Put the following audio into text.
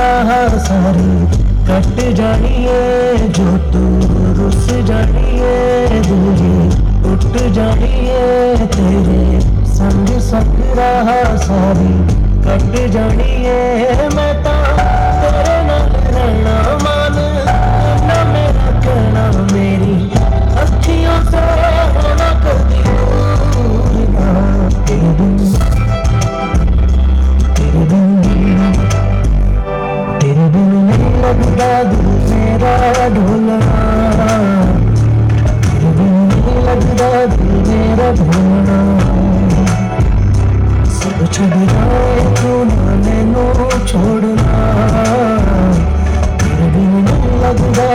राह सारी कट जानिए, जो तू रुस जानिए, दिल ये उठ जानिए, तेरे संग संग राह सारी कट जानिए। मैं तो तेरे नाल रहना मान ना मेरा कहना, मेरी अखियों से ना कभी दूर ना। तेरे बिन तेरे बिन तेरे बिन नहीं लगता दिल मेरा ढोलना, तेरे बिन नहीं लगता दिल मेरा ढोलना। सब छड़ जाए तू ना मैनू छोड़ना, तेरे बिन नहीं लगता